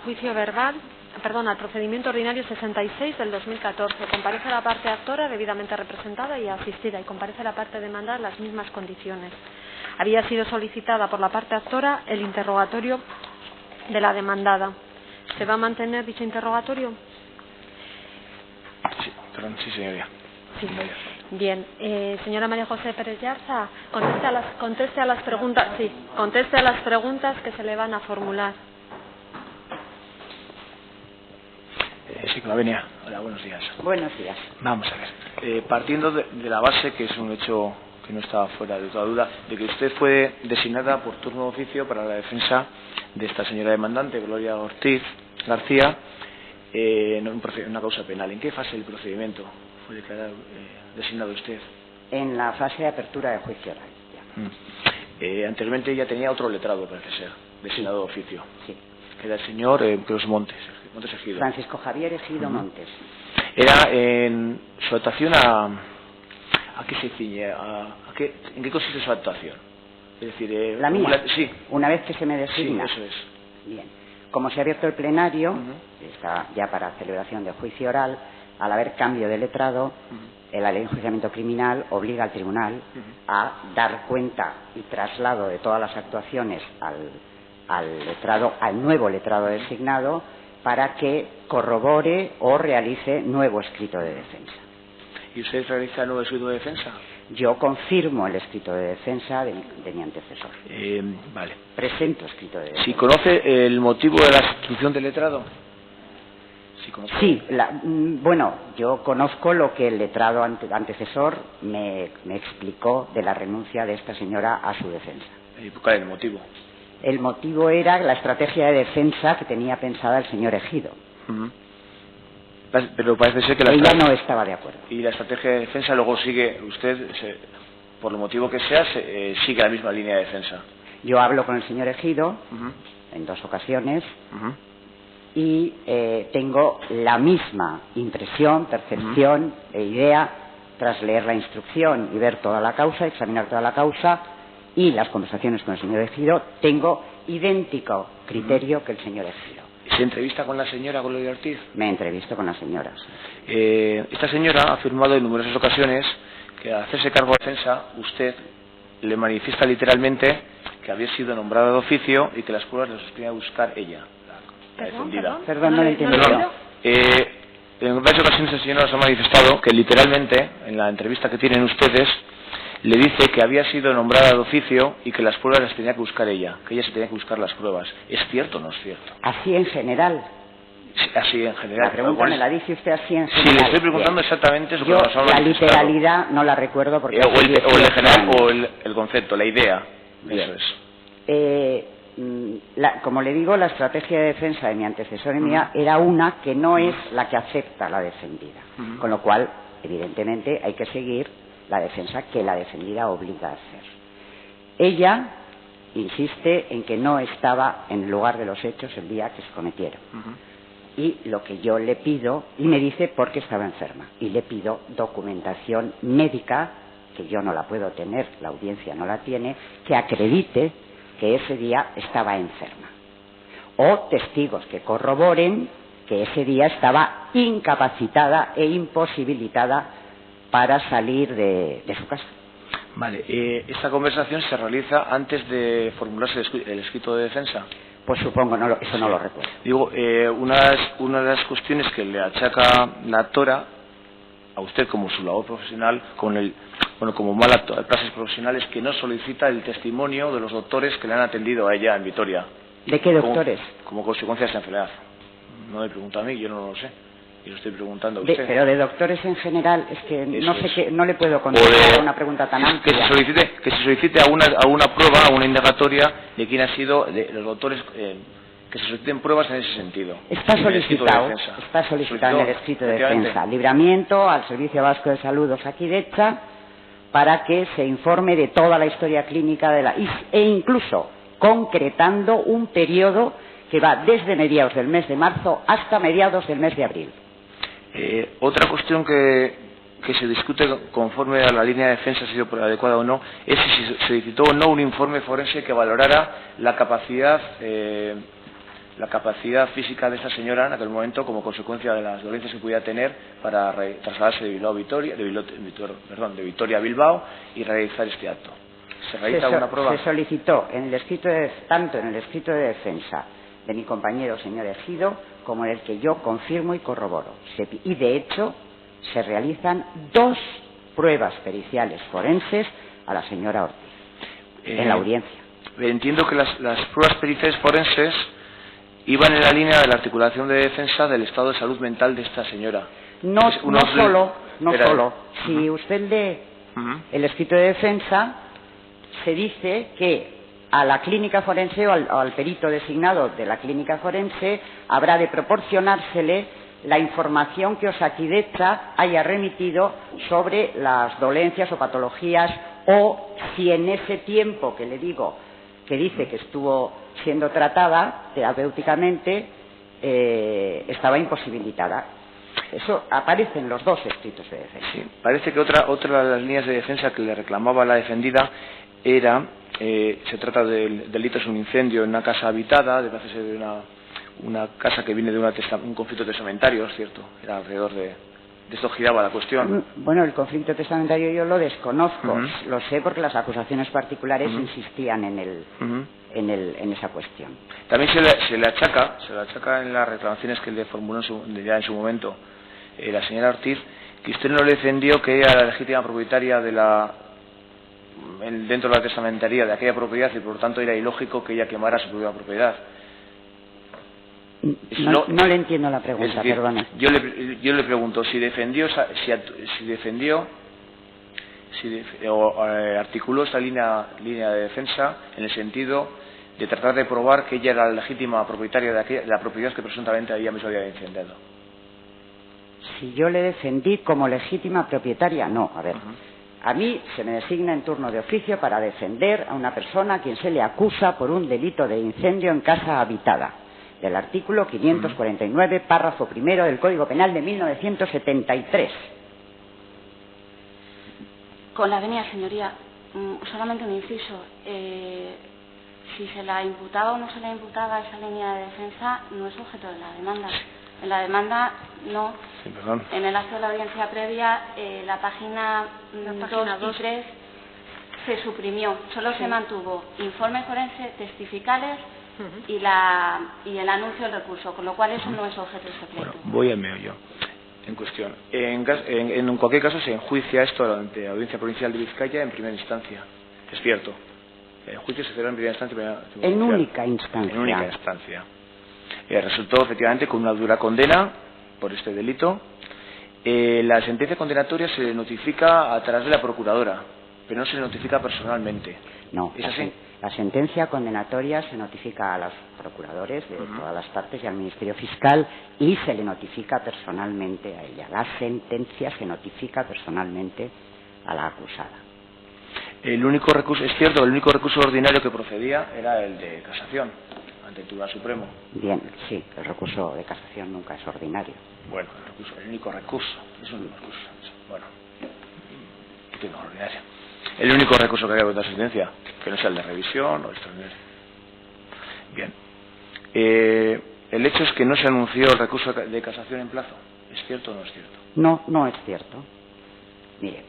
juicio verbal, al procedimiento ordinario 66 del 2014. Comparece la parte actora debidamente representada y asistida, y comparece la parte demandada en las mismas condiciones. Había sido solicitada por la parte actora el interrogatorio de la demandada. ¿Se va a mantener dicho interrogatorio? Sí, perdón, sí, señoría. Sí. Bien, señora María José Pérez Yarza, conteste a las preguntas que se le van a formular. Sí, Clavenia. Hola, buenos días. Buenos días. Vamos a ver. Partiendo de la base, que es un hecho que no estaba fuera de toda duda, de que usted fue designada por turno de oficio para la defensa de esta señora demandante, Gloria Ortiz García, en una causa penal. ¿En qué fase del procedimiento fue declarado designado usted? En la fase de apertura de juicio oral. Anteriormente ella tenía otro letrado, parece ser, designado de oficio. Sí. Era el señor Montes Ejido. Francisco Javier Ejido Montes. Era en su actuación ¿a qué se ciñe? ¿En qué consiste su actuación? Es decir, la mía. Sí. Una vez que se me designa. Sí, eso es. Bien. Como se ha abierto el plenario, está ya para celebración de juicio oral, al haber cambio de letrado, la ley de enjuiciamiento criminal obliga al tribunal a dar cuenta y traslado de todas las actuaciones al nuevo letrado designado, para que corrobore o realice nuevo escrito de defensa. ¿Y usted realiza nuevo escrito de defensa? Yo confirmo el escrito de defensa de mi antecesor. Vale. Presento escrito de defensa. ¿Sí conoce el motivo de la sustitución del letrado? Sí, bueno, yo conozco lo que el letrado antecesor me explicó de la renuncia de esta señora a su defensa. ¿Y cuál es el motivo? El motivo era la estrategia de defensa que tenía pensada el señor Ejido. Pero parece ser que ella no estaba de acuerdo. Y la estrategia de defensa luego sigue, usted, por el motivo que sea, sigue la misma línea de defensa. Yo hablo con el señor Ejido en 2 ocasiones y tengo la misma impresión, percepción e idea tras leer la instrucción y ver toda la causa, examinar toda la causa y las conversaciones con el señor Ejido. Tengo idéntico criterio que el señor Ejido. ¿Se entrevista con la señora Gloria Ortiz? Me entrevisto con la señora. Esta señora ha afirmado en numerosas ocasiones que al hacerse cargo de defensa, usted le manifiesta literalmente que había sido nombrada de oficio y que las pruebas las tenía que buscar ella, la defendida. Perdón, no lo he entendido. En varias ocasiones el señor nos ha manifestado que literalmente, en la entrevista que tienen ustedes, le dice que había sido nombrada de oficio y que las pruebas las tenía que buscar ella, que ella se tenía que buscar las pruebas. ¿Es cierto o no es cierto? Así en general. Sí, así en general. La pregunta me la dice usted así en general. Sí, le estoy preguntando exactamente eso. Yo la literalidad no la recuerdo porque... o el general o el concepto, la idea. Bien. Eso es. Como le digo, la estrategia de defensa de mi antecesor y mía era una que no es la que acepta la defendida. Con lo cual, evidentemente, hay que seguir la defensa que la defendida obliga a hacer. Ella insiste en que no estaba en el lugar de los hechos el día que se cometieron. Y lo que yo le pido, y me dice porque estaba enferma, y le pido documentación médica, que yo no la puedo tener, la audiencia no la tiene, que acredite que ese día estaba enferma. O testigos que corroboren que ese día estaba incapacitada e imposibilitada para salir de su casa. Vale, ¿esta conversación se realiza antes de formularse el escrito de defensa? Pues supongo, eso no lo recuerdo. Digo, una de las cuestiones que le achaca la actora a usted como su labor profesional, como mala clases profesionales, que no solicita el testimonio de los doctores que le han atendido a ella en Vitoria. ¿De qué doctores? Como consecuencia de esta enfermedad. No me pregunta a mí, yo no lo sé. Y lo estoy preguntando a usted. Pero de doctores en general, es que no sé no le puedo contestar a una pregunta tan amplia. Que se solicite a una prueba, a una indagatoria de quién ha sido, de los doctores, que se soliciten pruebas en ese sentido. Está solicitado en el escrito de defensa. Libramiento al Servicio Vasco de Salud Osakidetza para que se informe de toda la historia clínica e incluso concretando un periodo que va desde mediados del mes de marzo hasta mediados del mes de abril. Otra cuestión que se discute conforme a la línea de defensa, si ha sido adecuada o no, es si se solicitó o no un informe forense que valorara la capacidad la capacidad física de esta señora en aquel momento, como consecuencia de las dolencias que pudiera tener, para trasladarse de Vitoria a Bilbao y realizar este acto. ¿Se realiza alguna prueba? Se solicitó tanto en el escrito de defensa de mi compañero señor Ejido como en el que yo confirmo y corroboro. Y de hecho se realizan 2 pruebas periciales forenses a la señora Ortiz en la audiencia. Entiendo que las pruebas periciales forenses iban en la línea de la articulación de defensa del estado de salud mental de esta señora. No solo. Si usted lee el escrito de defensa, se dice que a la clínica forense o al perito designado de la clínica forense habrá de proporcionársele la información que Osakidetza haya remitido sobre las dolencias o patologías, o si en ese tiempo que le digo que dice que estuvo siendo tratada terapéuticamente estaba imposibilitada. Eso aparece en los 2 escritos de defensa. Sí, parece que otra de las líneas de defensa que le reclamaba la defendida era, se trata del delito, es un incendio en una casa habitada, debe hacerse de una casa que viene de un conflicto testamentario, ¿es cierto? Era alrededor de esto giraba la cuestión. Bueno, el conflicto testamentario yo lo desconozco, lo sé porque las acusaciones particulares insistían en esa cuestión. También se le achaca en las reclamaciones que le formuló ya en su momento la señora Ortiz, que usted no le defendió que era la legítima propietaria dentro de la testamentaría de aquella propiedad, y por lo tanto era ilógico que ella quemara su propia propiedad. No le entiendo la pregunta, es decir, perdone. Yo le pregunto si articuló esta línea de defensa en el sentido de tratar de probar que ella era la legítima propietaria de la propiedad que presuntamente ella misma había incendiado. Si yo le defendí como legítima propietaria, no. A ver, a mí se me designa en turno de oficio para defender a una persona a quien se le acusa por un delito de incendio en casa habitada, del artículo 549, párrafo primero del Código Penal de 1973. Con la venia, señoría, solamente un inciso. Si se la imputaba o no se la imputaba esa línea de defensa, no es objeto de la demanda. En la demanda, no. Sí, perdón. En el acto de la audiencia previa, la página 2 y 3 se suprimió. Solo se mantuvo informe forense, testificales y el anuncio del recurso, con lo cual eso no es objeto de este pleito. Bueno, voy al meollo en cuestión. En cualquier caso se enjuicia esto ante la Audiencia Provincial de Vizcaya en primera instancia. Es cierto. El juicio se celebró en primera instancia. En única instancia. En única instancia. Resultó efectivamente con una dura condena por este delito. La sentencia condenatoria se le notifica a través de la procuradora, pero no se le notifica personalmente. No. ¿Es así? La sentencia condenatoria se notifica a los procuradores de todas las partes y al Ministerio Fiscal, y se le notifica personalmente a ella. La sentencia se notifica personalmente a la acusada. El único recurso, es cierto, el único recurso ordinario que procedía era el de casación ante el Tribunal Supremo. Bien, sí, el recurso de casación nunca es ordinario. Bueno, el único recurso, es un recurso. Bueno, no ordinario. El único recurso que hay contra la sentencia, que no sea el de revisión o extraordinario. Bien. El hecho es que no se anunció el recurso de casación en plazo. ¿Es cierto o no es cierto? No, no es cierto. Mire,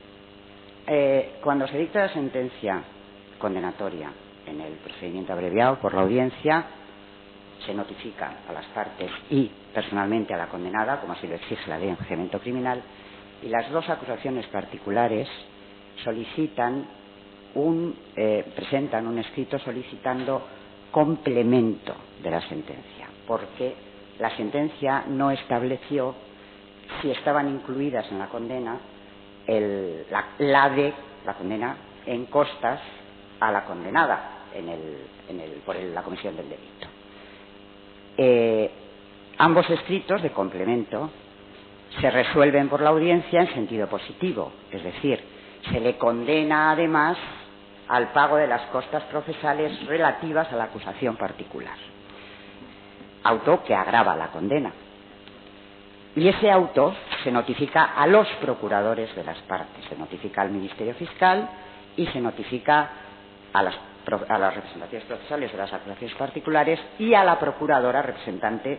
cuando se dicta la sentencia condenatoria en el procedimiento abreviado por la audiencia, se notifica a las partes y personalmente a la condenada, como así lo exige la ley de enjuiciamiento criminal, y las 2 acusaciones particulares presentan un escrito solicitando complemento de la sentencia, porque la sentencia no estableció si estaban incluidas en la condena la condena en costas a la condenada por la comisión del delito. Ambos escritos de complemento se resuelven por la audiencia en sentido positivo, es decir, se le condena además al pago de las costas procesales relativas a la acusación particular, auto que agrava la condena. Y ese auto se notifica a los procuradores de las partes, se notifica al Ministerio Fiscal y se notifica representaciones procesales de las acusaciones particulares y a la procuradora representante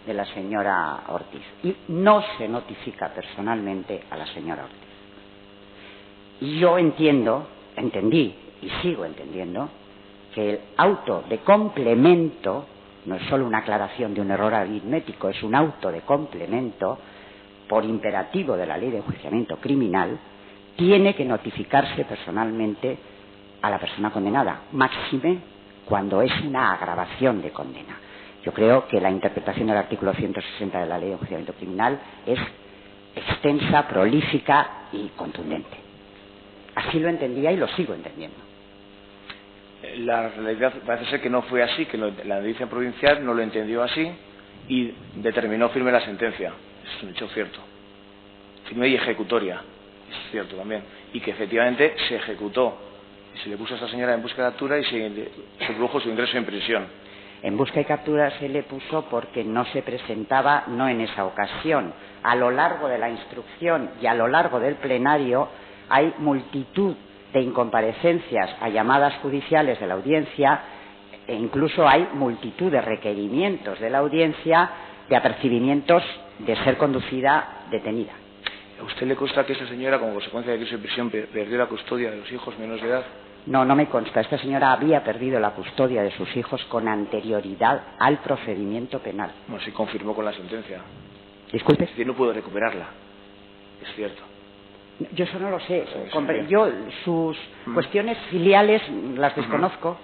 de la señora Ortiz. Y no se notifica personalmente a la señora Ortiz. Y yo entendí y sigo entendiendo que el auto de complemento no es solo una aclaración de un error aritmético, es un auto de complemento por imperativo de la Ley de Enjuiciamiento Criminal, tiene que notificarse personalmente a la persona condenada, máxime cuando es una agravación de condena. Yo creo que la interpretación del artículo 160 de la Ley de Enjuiciamiento Criminal es extensa, prolífica y contundente. Así lo entendía y lo sigo entendiendo. La realidad parece ser que no fue así, que la audiencia provincial no lo entendió así y determinó firme la sentencia. Es un hecho cierto. Firme y ejecutoria. Es cierto también. Y que efectivamente se ejecutó. Y se le puso a esta señora en busca de captura y se produjo su ingreso en prisión. En busca y captura se le puso porque no se presentaba, no en esa ocasión. A lo largo de la instrucción y a lo largo del plenario hay multitud de incomparecencias a llamadas judiciales de la audiencia e incluso hay multitud de requerimientos de la audiencia de apercibimientos de ser conducida detenida. ¿A usted le consta que esa señora, como consecuencia de que su prisión, perdió la custodia de los hijos menores de edad? No, no me consta. Esta señora había perdido la custodia de sus hijos con anterioridad al procedimiento penal. No, se confirmó con la sentencia. Disculpe. Es decir, no pudo recuperarla. Es cierto. Yo eso no lo sé. Yo sus cuestiones filiales las desconozco.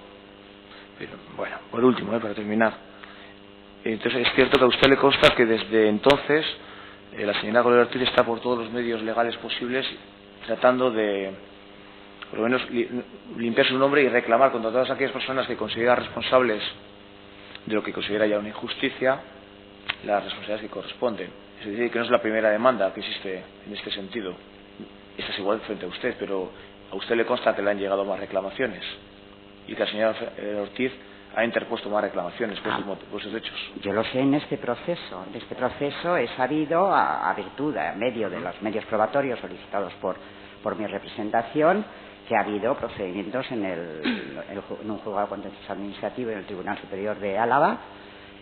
Pero, bueno, por último, para terminar. Entonces, es cierto que a usted le consta que desde entonces la señora Gloria Ortiz está por todos los medios legales posibles tratando de, por lo menos, limpiar su nombre y reclamar contra todas aquellas personas que considera responsables de lo que considera ya una injusticia las responsabilidades que corresponden. Es decir, que no es la primera demanda que existe en este sentido. Esta es igual frente a usted, pero a usted le consta que le han llegado más reclamaciones y que la señora Ortiz ha interpuesto más reclamaciones por esos hechos. Yo lo sé en este proceso. En este proceso he sabido, a virtud, a medio de los medios probatorios solicitados por mi representación, que ha habido procedimientos en un juzgado contencioso administrativo en el Tribunal Superior de Álava.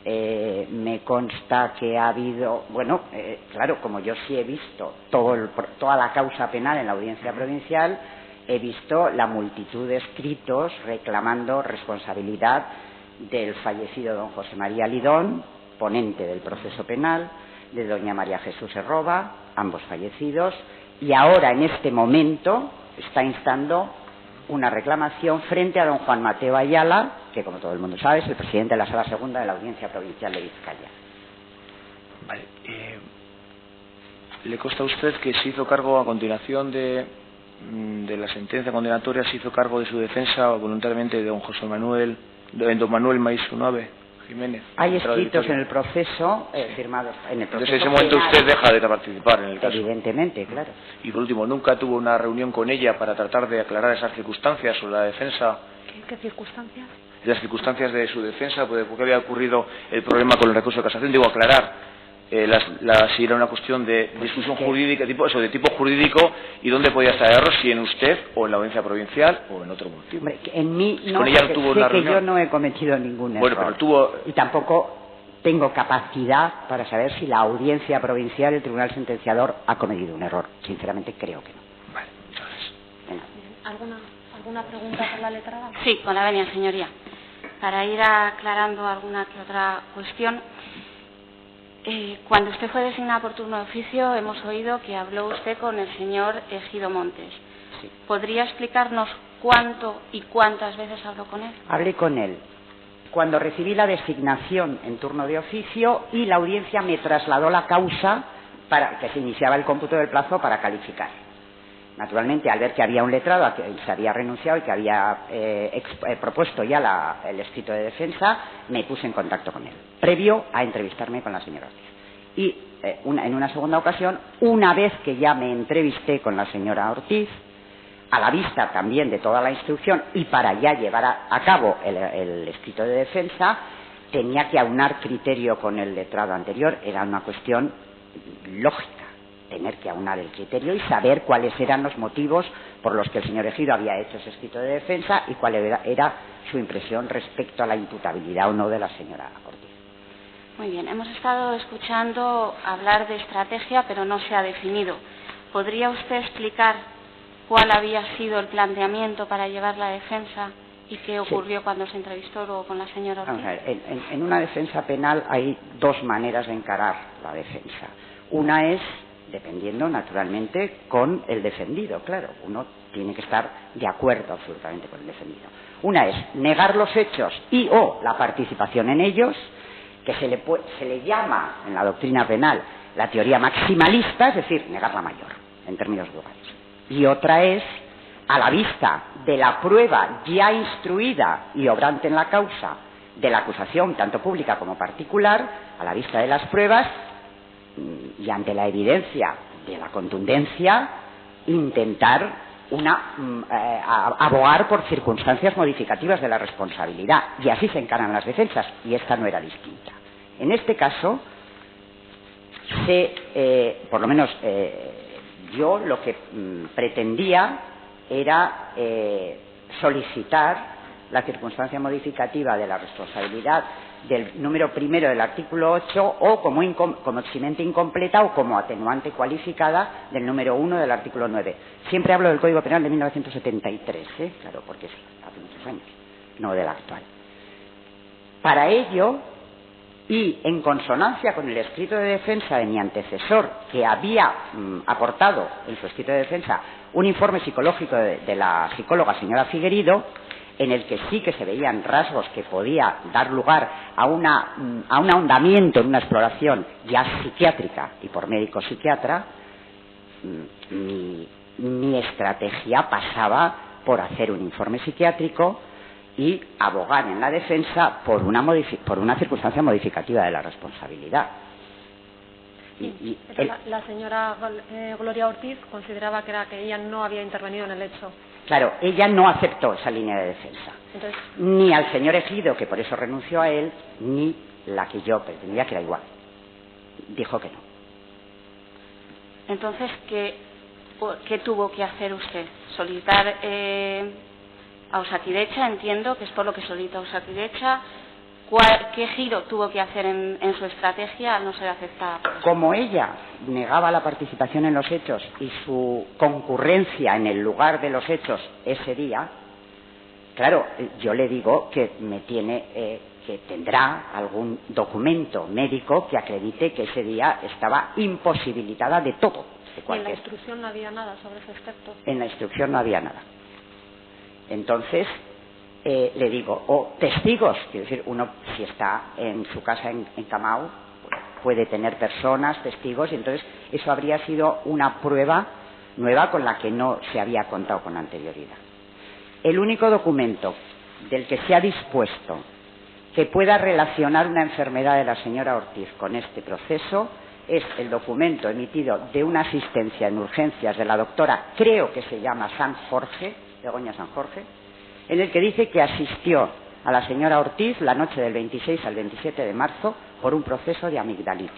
Me consta que ha habido, claro, como yo sí he visto toda la causa penal en la audiencia provincial, he visto la multitud de escritos reclamando responsabilidad del fallecido don José María Lidón, ponente del proceso penal, de doña María Jesús Erroba, ambos fallecidos, y ahora en este momento está instando una reclamación frente a don Juan Mateo Ayala, que como todo el mundo sabe es el presidente de la Sala Segunda de la Audiencia Provincial de Vizcaya. Vale. ¿Le consta a usted que se hizo cargo a continuación de la sentencia condenatoria, se hizo cargo de su defensa voluntariamente de don don Manuel Maisunabe Jiménez? Hay escritos en el proceso firmados en el proceso. Desde ese momento usted deja de participar en el caso. Evidentemente, claro. Y por último, ¿nunca tuvo una reunión con ella para tratar de aclarar esas circunstancias sobre la defensa? ¿Qué circunstancias? Las circunstancias de su defensa, por qué había ocurrido el problema con el recurso de casación. Digo, aclarar si era una cuestión de discusión jurídica, de tipo jurídico, y dónde podía estar el error, si en usted o en la audiencia provincial o en otro motivo. Hombre, en mí no, con ella no tuvo una reunión. Yo no he cometido ningún error. Bueno, pero y tampoco tengo capacidad para saber si la audiencia provincial, el tribunal sentenciador, ha cometido un error. Sinceramente creo que no. Vale, entonces. ¿Alguna pregunta por la letrada? Sí, con la venia, señoría. Para ir aclarando alguna que otra cuestión. Cuando usted fue designada por turno de oficio, hemos oído que habló usted con el señor Egido Montes. Sí. ¿Podría explicarnos cuánto y cuántas veces habló con él? Hablé con él cuando recibí la designación en turno de oficio y la audiencia me trasladó la causa para que se iniciaba el cómputo del plazo para calificar. Naturalmente, al ver que había un letrado a que se había renunciado y que había propuesto ya el escrito de defensa, me puse en contacto con él, previo a entrevistarme con la señora Ortiz. Y en una segunda ocasión, una vez que ya me entrevisté con la señora Ortiz, a la vista también de toda la instrucción y para ya llevar a cabo el escrito de defensa, tenía que aunar criterio con el letrado anterior. Era una cuestión lógica, tener que aunar el criterio y saber cuáles eran los motivos por los que el señor Ejido había hecho ese escrito de defensa y cuál era su impresión respecto a la imputabilidad o no de la señora Ortiz. Muy bien, hemos estado escuchando hablar de estrategia, pero no se ha definido. ¿Podría usted explicar cuál había sido el planteamiento para llevar la defensa y qué ocurrió cuando se entrevistó luego con la señora Ortiz? Vamos a ver, en una defensa penal hay dos maneras de encarar la defensa. Una es, dependiendo naturalmente, con el defendido, claro. Uno tiene que estar de acuerdo absolutamente con el defendido. Una es negar los hechos y o la participación en ellos, que se le llama en la doctrina penal la teoría maximalista, es decir, negar la mayor, en términos globales. Y otra es, a la vista de la prueba ya instruida y obrante en la causa de la acusación, tanto pública como particular, a la vista de las pruebas y ante la evidencia de la contundencia, intentar abogar por circunstancias modificativas de la responsabilidad. Y así se encaran las defensas, y esta no era distinta. En este caso, por lo menos yo lo que pretendía era solicitar la circunstancia modificativa de la responsabilidad del número primero del artículo 8 o como eximente incompleta o como atenuante cualificada del número 1 del artículo 9. Siempre hablo del Código Penal de 1973, claro, porque es hace muchos años, no del actual. Para ello, y en consonancia con el escrito de defensa de mi antecesor, que había aportado en su escrito de defensa un informe psicológico de la psicóloga señora Figueredo, en el que sí que se veían rasgos que podía dar lugar a un ahondamiento en una exploración ya psiquiátrica y por médico psiquiatra, mi estrategia pasaba por hacer un informe psiquiátrico y abogar en la defensa por una circunstancia modificativa de la responsabilidad. La señora Gloria Ortiz consideraba que ella no había intervenido en el hecho. Claro, ella no aceptó esa línea de defensa. Entonces, ni al señor Ejido, que por eso renunció a él, ni la que yo pretendía, que era igual. Dijo que no. Entonces, ¿qué tuvo que hacer usted? ¿Solicitar a Osakidetza? Entiendo que es por lo que solicita Osakidetza. ¿Qué giro tuvo que hacer en su estrategia al no ser aceptada? Como ella negaba la participación en los hechos y su concurrencia en el lugar de los hechos ese día, claro, yo le digo que que tendrá algún documento médico que acredite que ese día estaba imposibilitada de todo. ¿Y en la instrucción no había nada sobre ese aspecto? En la instrucción no había nada. Entonces, le digo, o testigos, quiero decir, uno si está en su casa en Camao puede tener personas, testigos, y entonces eso habría sido una prueba nueva con la que no se había contado con anterioridad. El único documento del que se ha dispuesto que pueda relacionar una enfermedad de la señora Ortiz con este proceso es el documento emitido de una asistencia en urgencias de la doctora, creo que se llama San Jorge, Begoña San Jorge, en el que dice que asistió a la señora Ortiz la noche del 26 al 27 de marzo por un proceso de amigdalitis.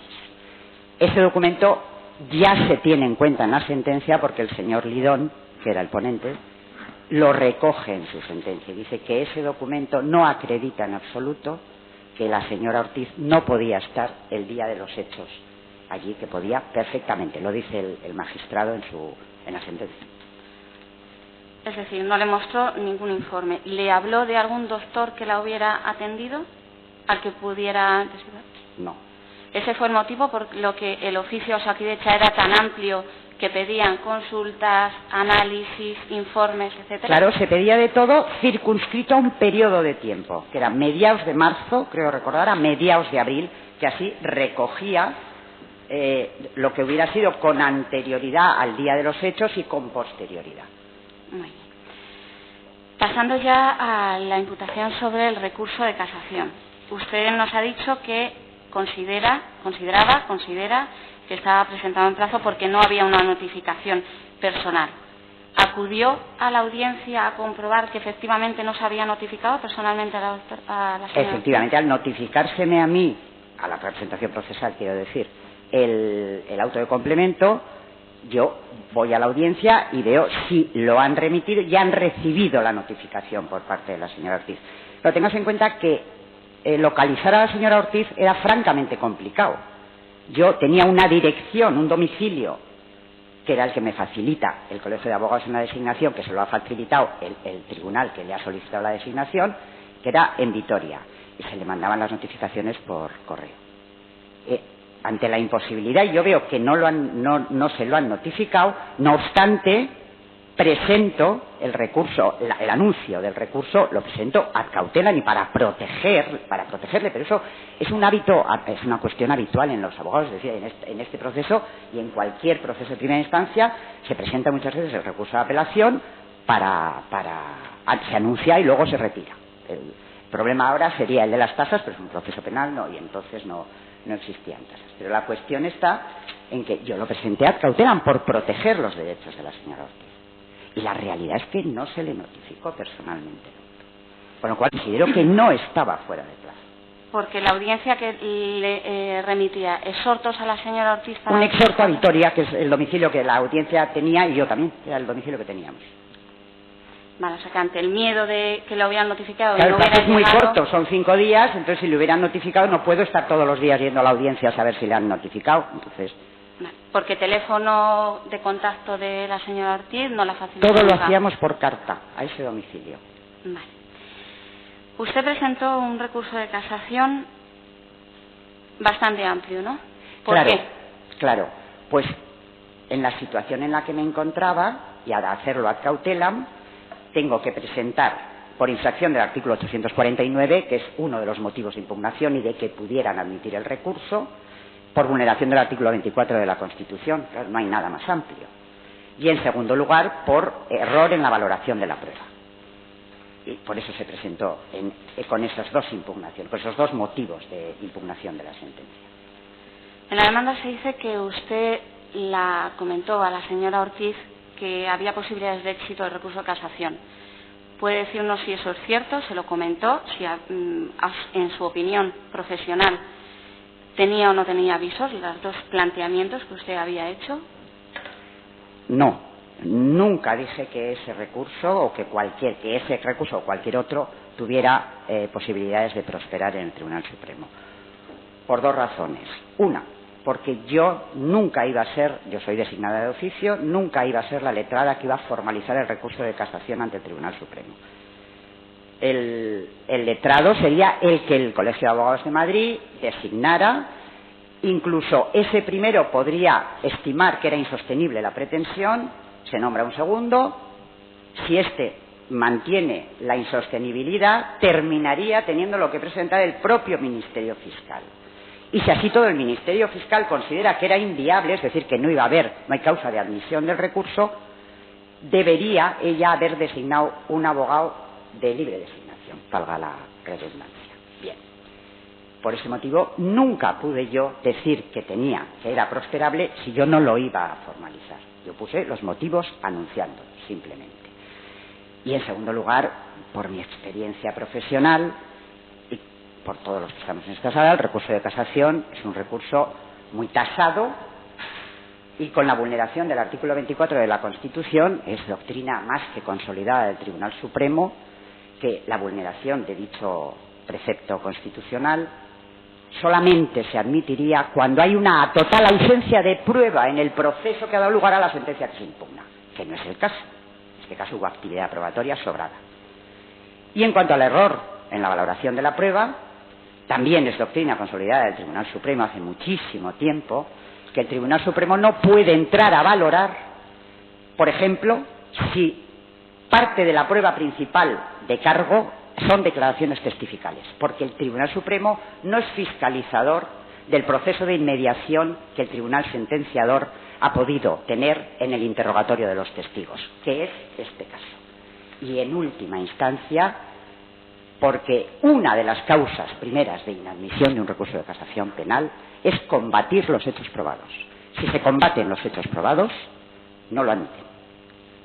Ese documento ya se tiene en cuenta en la sentencia porque el señor Lidón, que era el ponente, lo recoge en su sentencia. Dice que ese documento no acredita en absoluto que la señora Ortiz no podía estar el día de los hechos allí, que podía perfectamente, lo dice el magistrado en la sentencia. Es decir, no le mostró ningún informe. ¿Le habló de algún doctor que la hubiera atendido al que pudiera...? No. ¿Ese fue el motivo por lo que el oficio Osakidetza era tan amplio, que pedían consultas, análisis, informes, etcétera? Claro, se pedía de todo circunscrito a un periodo de tiempo, que era mediados de marzo, creo recordar, a mediados de abril, que así recogía lo que hubiera sido con anterioridad al día de los hechos y con posterioridad. Muy bien. Pasando ya a la imputación sobre el recurso de casación. Usted nos ha dicho que considera que estaba presentado en plazo porque no había una notificación personal. ¿Acudió a la audiencia a comprobar que efectivamente no se había notificado personalmente a la señora? Efectivamente, al notificárseme a mí, a la representación procesal quiero decir, el auto de complemento, yo voy a la audiencia y veo si lo han remitido, ya han recibido la notificación por parte de la señora Ortiz. Pero tengas en cuenta que localizar a la señora Ortiz era francamente complicado. Yo tenía una dirección, un domicilio, que era el que me facilita el Colegio de Abogados en la designación, que se lo ha facilitado el tribunal que le ha solicitado la designación, que era en Vitoria, y se le mandaban las notificaciones por correo. Ante la imposibilidad, y yo veo que no se lo han notificado, no obstante, presento el recurso, el anuncio del recurso, lo presento ad cautelam y para protegerle, pero eso es un hábito, es una cuestión habitual en los abogados, es decir, en este proceso y en cualquier proceso de primera instancia se presenta muchas veces el recurso de apelación se anuncia y luego se retira. El problema ahora sería el de las tasas, pero es un proceso penal, y entonces no existían tasas. Pero la cuestión está en que yo lo presenté ad cautelam por proteger los derechos de la señora Ortiz. Y la realidad es que no se le notificó personalmente. Con lo cual considero que no estaba fuera de plazo. Porque la audiencia que le remitía exhortos a la señora Ortiz para... Un exhorto a Vitoria, que es el domicilio que la audiencia tenía y yo también, era el domicilio que teníamos. Vale, o sea que ante el miedo de que lo hubieran notificado... Claro, y no el plazo es muy llegado... corto, son 5 días, entonces si lo hubieran notificado no puedo estar todos los días yendo a la audiencia a saber si le han notificado, entonces... Porque teléfono de contacto de la señora Ortiz no la facilitó. Todo lo nunca. hacíamos por carta, a ese domicilio. Vale. Usted presentó un recurso de casación bastante amplio, ¿no? ¿Por qué? Claro, pues en la situación en la que me encontraba, y al hacerlo ad cautelam, tengo que presentar por infracción del artículo 849, que es uno de los motivos de impugnación y de que pudieran admitir el recurso, por vulneración del artículo 24 de la Constitución, claro, no hay nada más amplio. Y en segundo lugar, por error en la valoración de la prueba. Y por eso se presentó con esas dos impugnaciones, con esos dos motivos de impugnación de la sentencia. En la demanda se dice que usted la comentó a la señora Ortiz que había posibilidades de éxito del recurso de casación. ¿Puede decirnos si eso es cierto? ¿Se lo comentó? Si en su opinión profesional tenía o no tenía avisos los dos planteamientos que usted había hecho. No, nunca dije que ese recurso o que ese recurso o cualquier otro tuviera posibilidades de prosperar en el Tribunal Supremo. Por dos razones. Una, porque yo nunca iba a ser, yo soy designada de oficio, nunca iba a ser la letrada que iba a formalizar el recurso de casación ante el Tribunal Supremo. El letrado sería el que el Colegio de Abogados de Madrid designara, incluso ese primero podría estimar que era insostenible la pretensión, se nombra un segundo, si éste mantiene la insostenibilidad, terminaría teniendo lo que presentar el propio Ministerio Fiscal. Y si así todo el Ministerio Fiscal considera que era inviable, es decir, que no hay causa de admisión del recurso, debería ella haber designado un abogado de libre designación, valga la redundancia. Bien. Por ese motivo, nunca pude yo decir que era prosperable si yo no lo iba a formalizar. Yo puse los motivos anunciando, simplemente. Y en segundo lugar, por mi experiencia profesional y por todos los que estamos en esta sala, el recurso de casación es un recurso muy tasado y con la vulneración del artículo 24 de la Constitución, es doctrina más que consolidada del Tribunal Supremo, que la vulneración de dicho precepto constitucional solamente se admitiría cuando hay una total ausencia de prueba en el proceso que ha dado lugar a la sentencia que se impugna, que no es el caso. En este caso hubo actividad probatoria sobrada. Y en cuanto al error en la valoración de la prueba, también es doctrina consolidada del Tribunal Supremo hace muchísimo tiempo, que el Tribunal Supremo no puede entrar a valorar, por ejemplo, si parte de la prueba principal de cargo son declaraciones testificales, porque el Tribunal Supremo no es fiscalizador del proceso de inmediación que el Tribunal Sentenciador ha podido tener en el interrogatorio de los testigos, que es este caso. Y en última instancia, porque una de las causas primeras de inadmisión de un recurso de casación penal es combatir los hechos probados. Si se combaten los hechos probados, no lo admiten.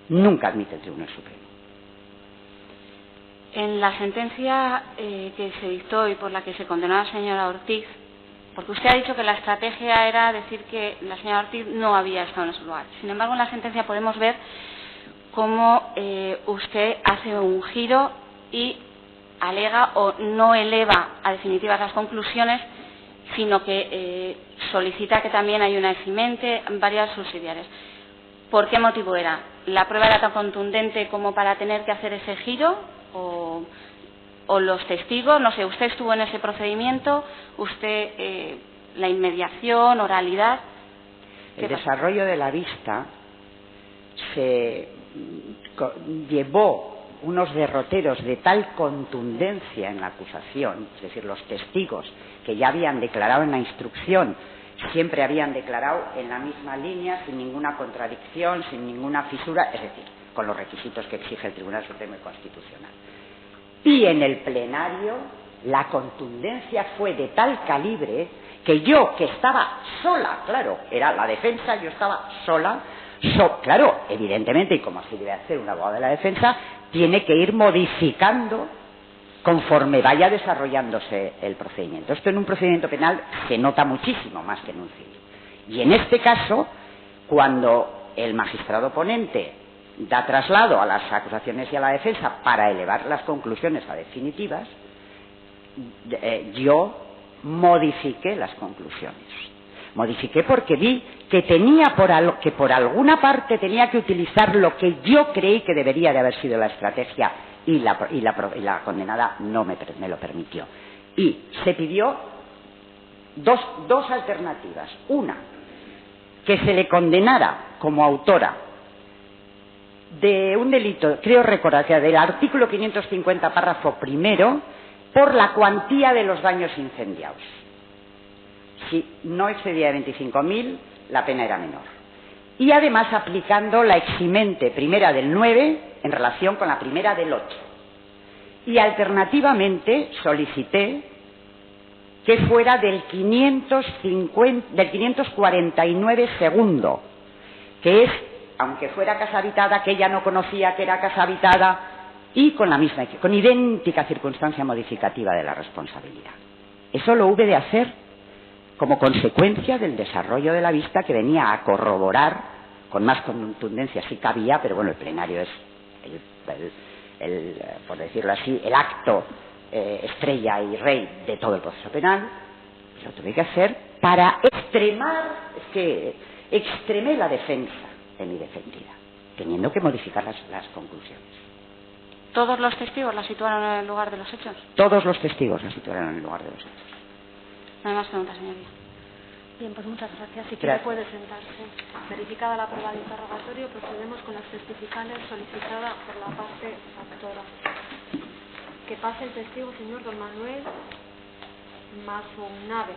Nunca admite el Tribunal Supremo. En la sentencia que se dictó y por la que se condenó a la señora Ortiz, porque usted ha dicho que la estrategia era decir que la señora Ortiz no había estado en ese lugar. Sin embargo, en la sentencia podemos ver cómo usted hace un giro y alega o no eleva a definitivas las conclusiones, sino que solicita que también haya una eximente, varias subsidiarias. ¿Por qué motivo era? ¿La prueba era tan contundente como para tener que hacer ese giro? ¿O los testigos? No sé, ¿usted estuvo en ese procedimiento? ¿Usted la inmediación, oralidad? El desarrollo de la vista se llevó unos derroteros de tal contundencia en la acusación, es decir, los testigos que ya habían declarado en la instrucción siempre habían declarado en la misma línea, sin ninguna contradicción, sin ninguna fisura, es decir, con los requisitos que exige el Tribunal Supremo y Constitucional. Y en el plenario la contundencia fue de tal calibre que yo, que estaba sola, claro, era la defensa, yo estaba sola, claro, evidentemente, y como así debe hacer un abogado de la defensa, tiene que ir modificando conforme vaya desarrollándose el procedimiento. Esto en un procedimiento penal se nota muchísimo más que en un civil. Y en este caso, cuando el magistrado ponente da traslado a las acusaciones y a la defensa para elevar las conclusiones a definitivas, yo modifiqué las conclusiones. Modifiqué porque vi que que por alguna parte tenía que utilizar lo que yo creí que debería de haber sido la estrategia y la condenada no me lo permitió. Y se pidió dos alternativas. Una, que se le condenara como autora de un delito, creo recordar que del artículo 550, párrafo primero, por la cuantía de los daños incendiados. Si no excedía de 25.000, la pena era menor. Y además aplicando la eximente primera del 9 en relación con la primera del 8. Y alternativamente solicité que fuera del 549 segundo, que es, aunque fuera casa habitada, que ella no conocía que era casa habitada, y con idéntica circunstancia modificativa de la responsabilidad. Eso lo hube de hacer como consecuencia del desarrollo de la vista, que venía a corroborar con más contundencia si cabía, pero bueno, el plenario es por decirlo así, el acto estrella y rey de todo el proceso penal. Lo tuve que hacer para extremé la defensa de mi defendida, teniendo que modificar las conclusiones. ¿Todos los testigos la situaron en el lugar de los hechos? Todos los testigos la situaron en el lugar de los hechos. No hay más preguntas, señoría. Bien, pues muchas gracias. Si quiere puede sentarse. Verificada la prueba de interrogatorio, procedemos con las testificales solicitadas por la parte actora. Que pase el testigo, señor don Manuel Mazunave.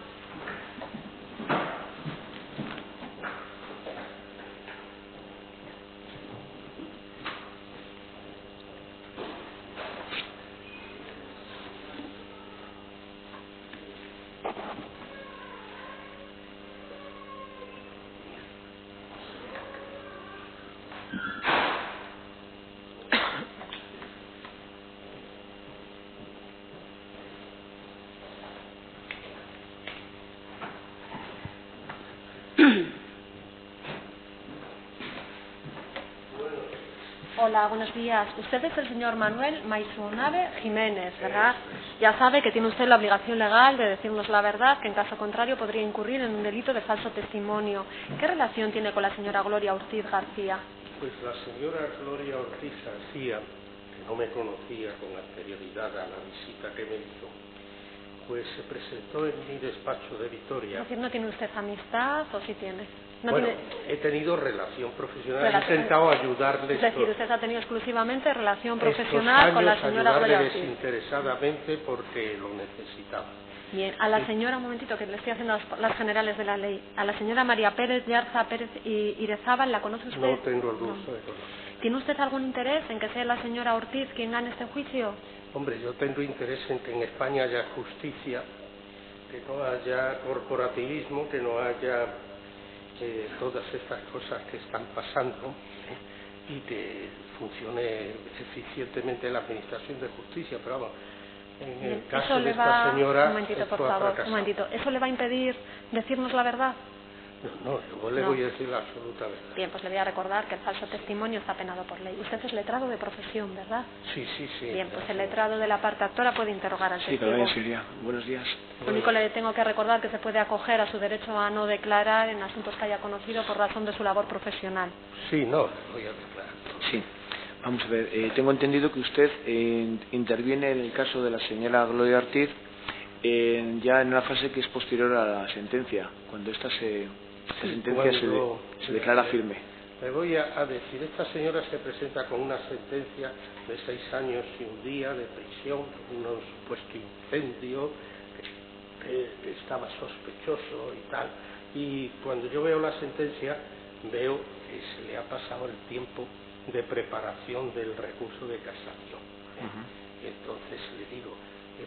Hola, buenos días. Usted es el señor Manuel Mazunave Jiménez, ¿verdad? Ya sabe que tiene usted la obligación legal de decirnos la verdad, que en caso contrario podría incurrir en un delito de falso testimonio. ¿Qué relación tiene con la señora Gloria Ortiz García? Pues la señora Gloria Ortiz García, que no me conocía con anterioridad a la visita que me hizo, pues se presentó en mi despacho de Vitoria. Es decir, ¿no tiene usted amistad o sí tiene? No bueno, tiene... he tenido relación profesional, he intentado ayudarles. Es decir, usted ha tenido exclusivamente relación profesional con la señora Gloria Ortiz. Desinteresadamente porque lo necesitaba. Bien, a la señora, un momentito, que le estoy haciendo las generales de la ley. A la señora María Pérez Yarza Pérez y Irezábal, ¿la conoce usted? No tengo el gusto de conocer. ¿Tiene usted algún interés en que sea la señora Ortiz quien gane este juicio? Hombre, yo tengo interés en que en España haya justicia, que no haya corporativismo, que no haya todas estas cosas que están pasando, y que funcione eficientemente la administración de justicia. Pero vamos, en el caso de esta señora, un momentito, por favor, un momentito. ¿Eso le va a impedir decirnos la verdad? No, yo le voy a decir la absoluta verdad. Bien, pues le voy a recordar que el falso testimonio está penado por ley. Usted es letrado de profesión, ¿verdad? Sí. Bien, pues el letrado de la parte actora puede interrogar al testigo. Sí, Silvia. Buenos días. Lo único le tengo que recordar que se puede acoger a su derecho a no declarar en asuntos que haya conocido por razón de su labor profesional. Sí, no, voy a declarar. Sí. Vamos a ver, tengo entendido que usted interviene en el caso de la señora Gloria Ortiz ya en una fase que es posterior a la sentencia, cuando esta sentencia se declara firme. Le voy a decir, esta señora se presenta con una sentencia de 6 años y un día de prisión, un supuesto incendio, que estaba sospechoso y tal. Y cuando yo veo la sentencia, veo que se le ha pasado el tiempo de preparación del recurso de casación. Y entonces le digo,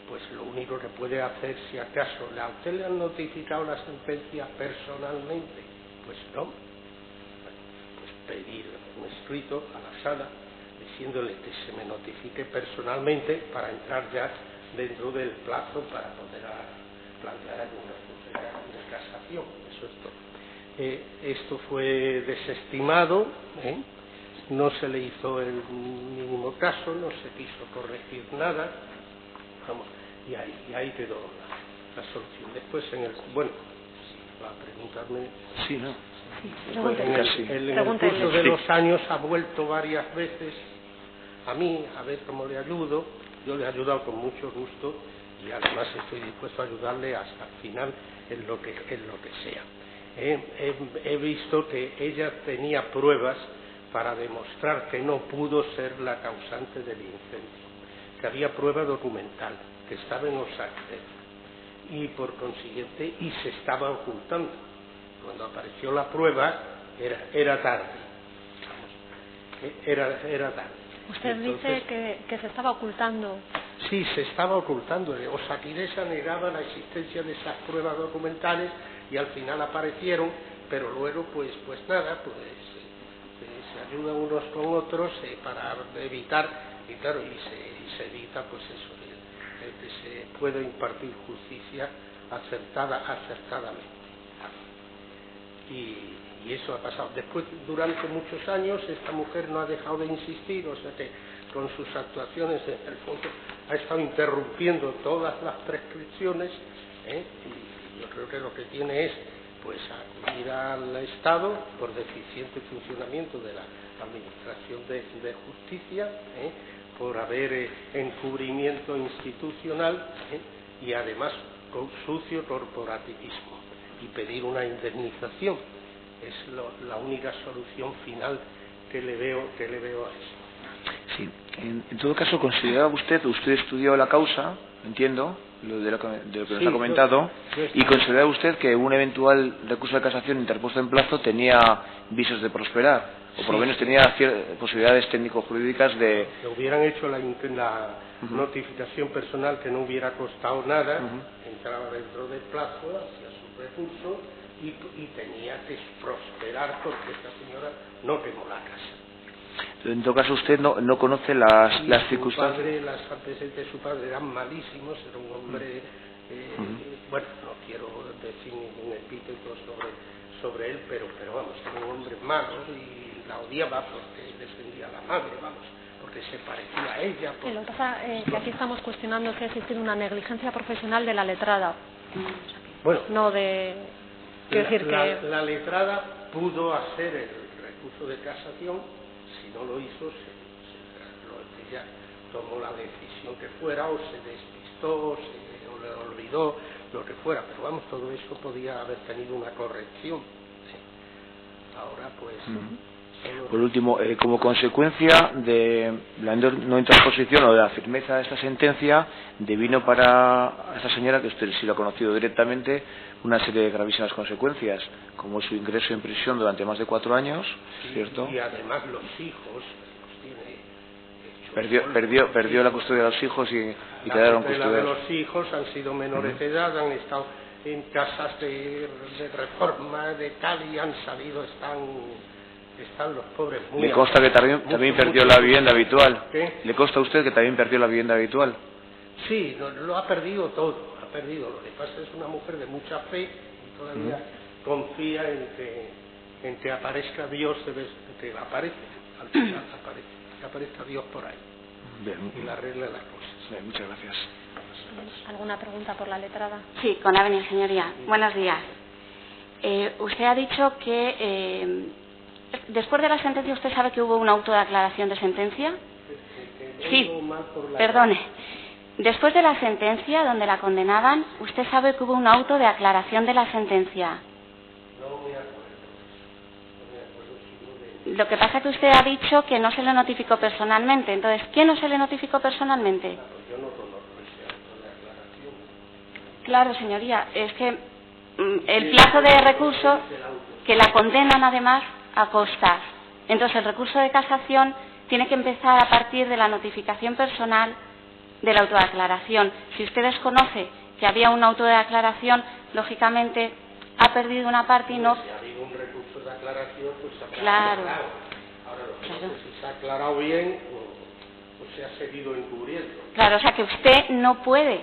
pues lo único que puede hacer, si acaso, ¿a usted le han notificado la sentencia personalmente? Pues no. Pues pedir un escrito a la sala diciéndole que se me notifique personalmente para entrar ya dentro del plazo para poder plantear un recurso de casación. Eso es todo. Esto fue desestimado, no se le hizo el mínimo caso, no se quiso corregir nada. Vamos, y ahí quedó la solución. Después bueno, si va a preguntarme. Sí, ¿no? En el curso de los años ha vuelto varias veces a mí a ver cómo le ayudo. Yo le he ayudado con mucho gusto y además estoy dispuesto a ayudarle hasta el final en lo que sea. He visto que ella tenía pruebas para demostrar que no pudo ser la causante del incendio, que había prueba documental, que estaba en Osakidecha y por consiguiente se estaba ocultando. Cuando apareció la prueba era tarde. Era tarde. Usted entonces, dice que se estaba ocultando. Sí, se estaba ocultando. Osakidecha negaba la existencia de esas pruebas documentales y al final aparecieron, pero luego pues nada, se ayudan unos con otros para evitar, y claro, y se evita pues eso, que se pueda impartir justicia acertadamente. Y eso ha pasado. Después, durante muchos años, esta mujer no ha dejado de insistir, o sea que con sus actuaciones, en el fondo, ha estado interrumpiendo todas las prescripciones, y yo creo que lo que tiene es pues acudir al Estado por deficiente funcionamiento de la Administración de Justicia, por haber encubrimiento institucional y además con sucio corporativismo, y pedir una indemnización. Es la única solución final que le veo a eso. Sí, en todo caso, ¿consideraba usted estudió la causa, entiendo, de lo que nos ha comentado, y consideraba usted que un eventual recurso de casación interpuesto en plazo tenía visos de prosperar, o por lo menos tenía posibilidades técnico-jurídicas de... Le hubieran hecho la notificación personal, que no hubiera costado nada, entraba dentro del plazo, hacía su recurso y tenía que prosperar porque esta señora no quemó la casa. En todo caso, usted no conoce las circunstancias. Los antecedentes de su padre eran malísimos, era un hombre, bueno, no quiero decir ningún epíteto sobre él, pero vamos, era un hombre malo y la odiaba porque defendía a la madre, vamos, porque se parecía a ella. Lo que pasa es que aquí estamos cuestionando si ha existido una negligencia profesional de la letrada. Bueno, no de... Quiero decir que la letrada pudo hacer el recurso de casación. Si no lo hizo, ella tomó la decisión que fuera, o se despistó, o le olvidó, lo que fuera, pero vamos, todo eso podía haber tenido una corrección. Ahora pues... Por último, como consecuencia de la no intransposición o de la firmeza de esta sentencia, devino para esta señora, que usted sí lo ha conocido directamente, una serie de gravísimas consecuencias, como su ingreso en prisión durante más de 4 años, ¿cierto? Y además los hijos los tiene... Perdió la custodia de los hijos y quedaron custodiados. De los hijos han sido menores de edad, han estado en casas de reforma, de tal, y han salido, están los pobres muy... ¿Le consta que también perdió la vivienda habitual? ¿Qué? ¿Le consta a usted que también perdió la vivienda habitual? sí, lo ha perdido todo, ha perdido. Lo que pasa es una mujer de mucha fe y todavía confía en que aparezca Dios, que aparece, al final aparece, que aparezca Dios por ahí. Bien. Y la arregle las cosas. Bien, muchas gracias. ¿Alguna pregunta por la letrada? Sí, con la venia, señoría. Buenos días. Usted ha dicho que después de la sentencia, ¿usted sabe que hubo un auto de aclaración de sentencia? Sí, perdone. Después de la sentencia, donde la condenaban, ¿usted sabe que hubo un auto de aclaración de la sentencia? No me acuerdo. Lo que pasa es que usted ha dicho que no se le notificó personalmente. Entonces, ¿quién no se le notificó personalmente? Yo no conozco ese auto de aclaración. Claro, señoría, es que el plazo de recurso, que la condenan además a costas. Entonces, el recurso de casación tiene que empezar a partir de la notificación personal de la autodeclaración. Si usted desconoce que había un auto de aclaración, lógicamente ha perdido una parte y no... Si ha habido un recurso de aclaración, pues se ha Claro. aclarado. Ahora, lo que no sé si se ha aclarado bien o se ha seguido encubriendo. Claro, o sea que usted no puede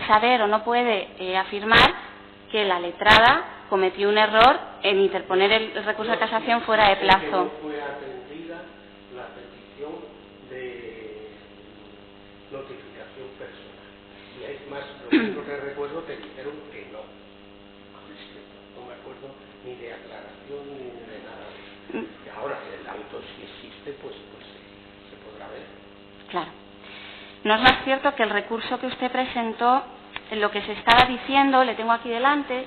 saber o no puede afirmar que la letrada cometió un error en interponer el recurso de casación fuera de plazo. No fue atendida la petición de notificación personal. Y es más, lo único que recuerdo te dijeron que no. No me acuerdo ni de aclaración ni de nada de eso. Y ahora el auto si existe, pues se podrá ver. Claro. No es más cierto que el recurso que usted presentó, lo que se estaba diciendo, le tengo aquí delante,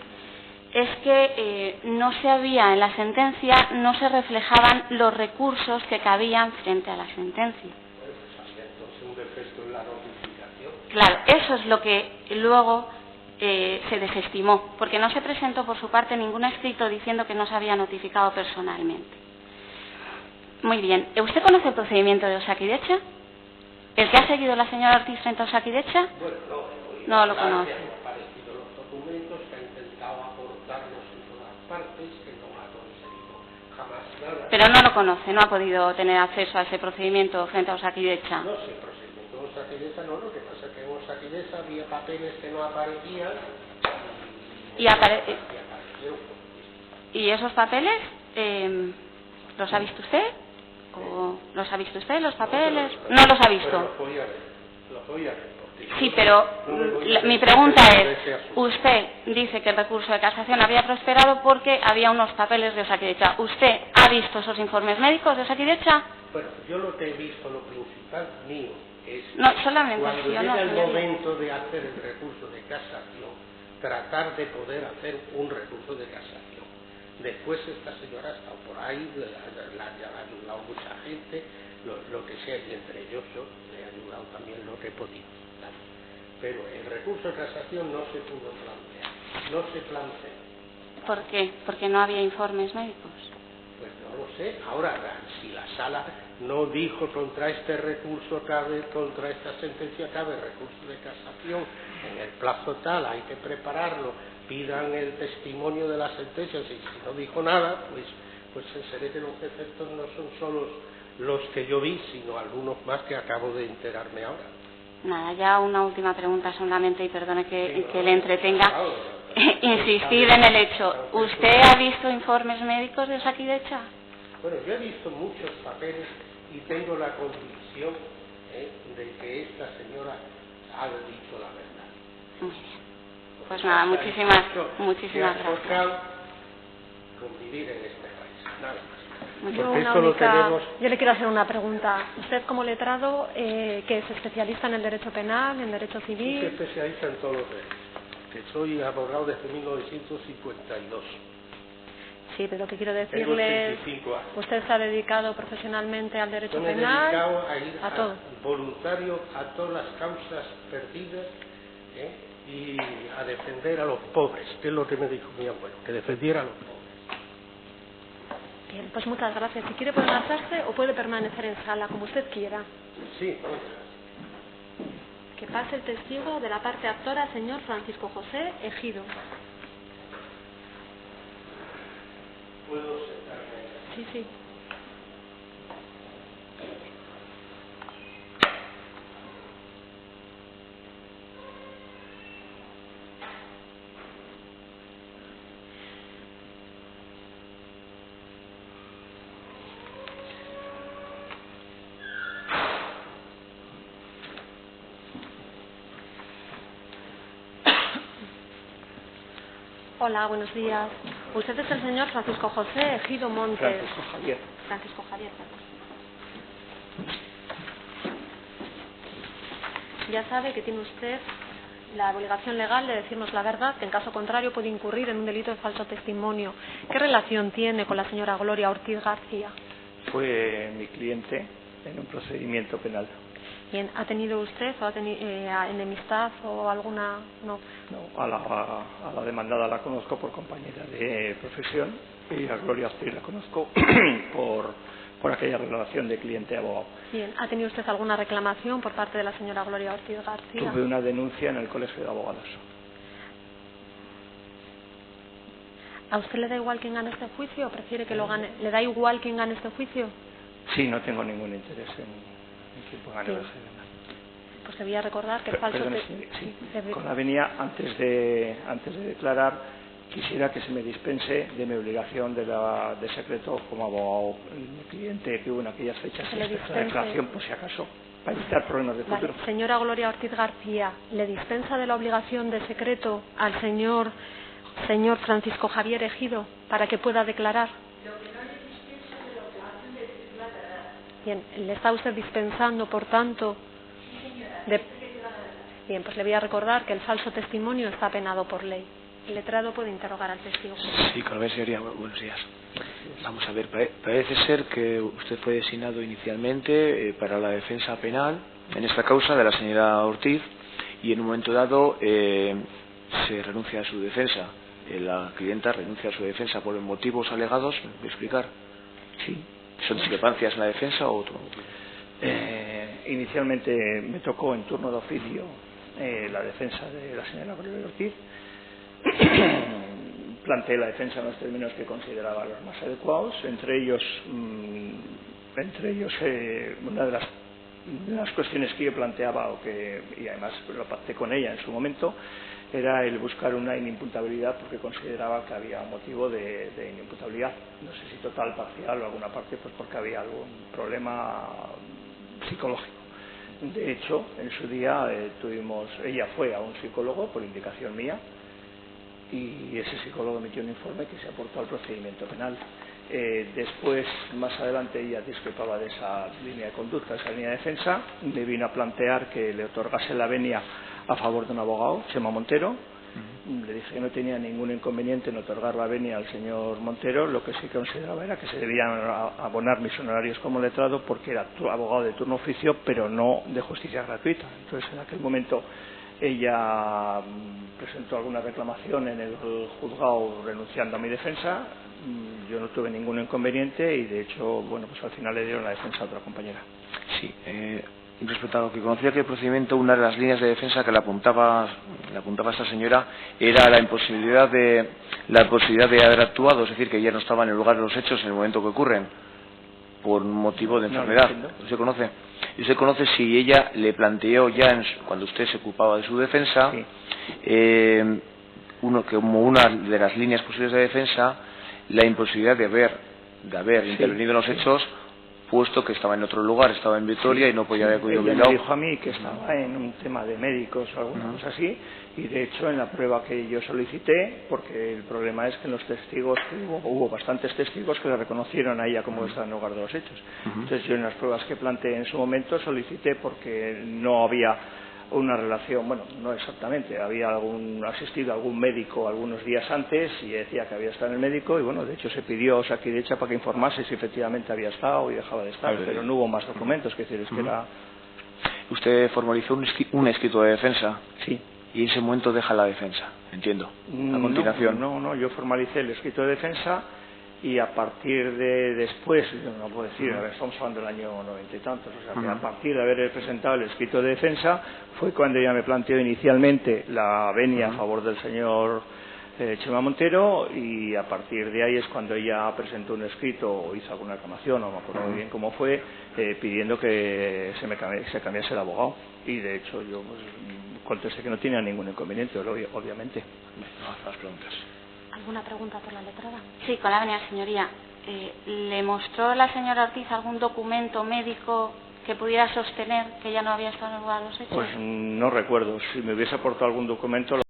es que no se había en la sentencia, no se reflejaban los recursos que cabían frente a la sentencia. Pues había entonces un defecto en la notificación. Claro, eso es lo que luego se desestimó, porque no se presentó por su parte ningún escrito diciendo que no se había notificado personalmente. Muy bien. ¿Usted conoce el procedimiento de Osakidecha? ¿El que ha seguido la señora Ortiz frente a Osakidecha? Bueno, no lo conoce. Han aparecido los documentos, que ha intentado aportarlos en todas partes, que no ha conseguido jamás nada. Pero no lo conoce, no ha podido tener acceso a ese procedimiento frente a Osakidecha. No sé, el procedimiento de Osakidecha no, lo que pasa es que en Osakidecha había papeles que no aparecían y aparecieron. ¿Y esos papeles los ha visto usted? ¿O los ha visto usted, los papeles? No los ha visto. Los voy a ver. Sí, pero mi pregunta es, usted dice que el recurso de casación había prosperado porque había unos papeles de Osakidecha. ¿Usted ha visto esos informes médicos de Osakidecha? Bueno, yo lo que he visto, lo principal mío, es no, solamente cuando llega el momento de hacer el recurso de casación, tratar de poder hacer un recurso de casación. Después esta señora ha estado por ahí, la ha ayudado mucha gente, lo que sea, y entre ellos yo le he ayudado también lo que he podido. ¿vale? Pero el recurso de casación no se pudo plantear, no se planteó. ¿Por qué? Porque no había informes médicos. Pues no lo sé. Ahora, si la sala no dijo contra este recurso cabe, contra esta sentencia cabe recurso de casación, en el plazo tal hay que prepararlo, pidan el testimonio de la sentencia, si no dijo nada, pues se ve que los defectos no son solo los que yo vi, sino algunos más que acabo de enterarme ahora. Nada, ya una última pregunta solamente, y perdone que le entretenga. Insistir en el hecho. ¿Usted ha visto informes médicos de Osakidecha? Bueno, yo he visto muchos papeles y tengo la convicción de que esta señora ha dicho la verdad. Muy bien. Pues nada, muchísimas gracias. Convivir en este país, nada más. Yo le quiero hacer una pregunta. Usted como letrado, que es especialista en el derecho penal, en derecho civil... Soy especialista en todos los derechos, que soy abogado desde 1952. Sí, pero lo que quiero decirle, usted se ha dedicado profesionalmente al derecho penal, me he dedicado a ir todo. Voluntario a todas las causas perdidas y a defender a los pobres, que es lo que me dijo mi abuelo, que defendiera a los pobres. Bien, pues muchas gracias. Si quiere puede marcharse o puede permanecer en sala, como usted quiera. Sí, que pase el testigo de la parte actora, señor Francisco José Ejido. ¿Puedo sentarme? Sí, sí. Hola, buenos días. Usted es el señor Francisco José Ejido Montes. Francisco Javier. Francisco Javier, perdón. Ya sabe que tiene usted la obligación legal de decirnos la verdad, que en caso contrario puede incurrir en un delito de falso testimonio. ¿Qué relación tiene con la señora Gloria Ortiz García? Fue mi cliente en un procedimiento penal. Bien, ¿ha tenido usted o ha tenido enemistad o alguna...? No. No, a la demandada la conozco por compañera de profesión y a Gloria Ortiz la conozco por aquella relación de cliente-abogado. Bien, ¿ha tenido usted alguna reclamación por parte de la señora Gloria Ortiz García? Tuve una denuncia en el Colegio de Abogados. ¿A usted le da igual quién gane este juicio o prefiere que lo gane? ¿Le da igual quién gane este juicio? Sí, no tengo ningún interés en quién pueda ganar ese ganar. Pues le voy a recordar que el falso... Con la venia, antes de declarar, quisiera que se me dispense de mi obligación de secreto como abogado mi cliente que hubo en aquellas fechas de declaración, por si acaso, para evitar problemas de futuro. Vale. Señora Gloria Ortiz García, ¿le dispensa de la obligación de secreto al señor Francisco Javier Ejido para que pueda declarar? Bien, ¿le está usted dispensando, por tanto? Bien, pues le voy a recordar que el falso testimonio está penado por ley. El letrado puede interrogar al testigo. Sí, Colbert, señoría, buenos días. Vamos a ver, parece ser que usted fue designado inicialmente para la defensa penal en esta causa de la señora Ortiz y en un momento dado se renuncia a su defensa. La clienta renuncia a su defensa por los motivos alegados. ¿Me voy a explicar? Sí. ¿Son discrepancias en la defensa o otro motivo? Inicialmente me tocó en turno de oficio la defensa de la señora Gloria Ortiz. Planteé la defensa en los términos que consideraba los más adecuados, entre ellos una de las cuestiones que yo planteaba y además lo pacté con ella en su momento era el buscar una inimputabilidad porque consideraba que había un motivo de inimputabilidad, no sé si total, parcial o alguna parte, pues porque había algún problema psicológico. De hecho, en su día ella fue a un psicólogo por indicación mía y ese psicólogo emitió un informe que se aportó al procedimiento penal. Después, más adelante, ella discrepaba de esa línea de conducta, esa línea de defensa, me vino a plantear que le otorgase la venia a favor de un abogado, Chema Montero. Le dije que no tenía ningún inconveniente en otorgar la venia al señor Montero, lo que sí consideraba era que se debían abonar mis honorarios como letrado porque era abogado de turno oficio, pero no de justicia gratuita. Entonces, en aquel momento, ella presentó alguna reclamación en el juzgado renunciando a mi defensa. Yo no tuve ningún inconveniente y de hecho, bueno, pues al final le dieron la defensa a otra compañera. Sí, respecto a lo que conocía que el procedimiento, una de las líneas de defensa que le apuntaba esta señora era la imposibilidad de haber actuado, es decir, que ella no estaba en el lugar de los hechos en el momento que ocurren por un motivo de enfermedad. ¿Usted conoce? ¿Y usted conoce si ella le planteó ya cuando usted se ocupaba de su defensa, sí, como una de las líneas posibles de defensa, la imposibilidad de haber sí, intervenido en los hechos, puesto que estaba en otro lugar, estaba en Vitoria, sí, y no podía haber acudido a Bilbao? Me dijo a mí que estaba en un tema de médicos o alguna cosa así, y de hecho en la prueba que yo solicité, porque el problema es que en los testigos hubo bastantes testigos que le reconocieron a ella como que estaba en el lugar de los hechos. Entonces yo en las pruebas que planteé en su momento solicité porque no había una relación, bueno, no exactamente, había asistido a algún médico algunos días antes y decía que había estado en el médico y bueno, de hecho se pidió a Osakidetza para que informase si efectivamente había estado y dejaba de estar, pero no hubo más documentos, que decir, es que era... ¿Usted formalizó un escrito de defensa? Sí. Y en ese momento deja la defensa, entiendo, a continuación. No, yo formalicé el escrito de defensa y a partir de después, no puedo decir, estamos hablando del año 90 y tantos, o sea que a partir de haber presentado el escrito de defensa fue cuando ella me planteó inicialmente la venia a favor del señor Chema Montero y a partir de ahí es cuando ella presentó un escrito o hizo alguna reclamación, no me acuerdo muy bien cómo fue, pidiendo que se cambiase el abogado y de hecho yo pues, contesté que no tenía ningún inconveniente, obviamente. No, las preguntas. ¿Alguna pregunta por la letrada? Sí, con la venia, señoría. ¿Le mostró la señora Ortiz algún documento médico que pudiera sostener que ella no había estado en el lugar de los hechos? Pues no recuerdo. Si me hubiese aportado algún documento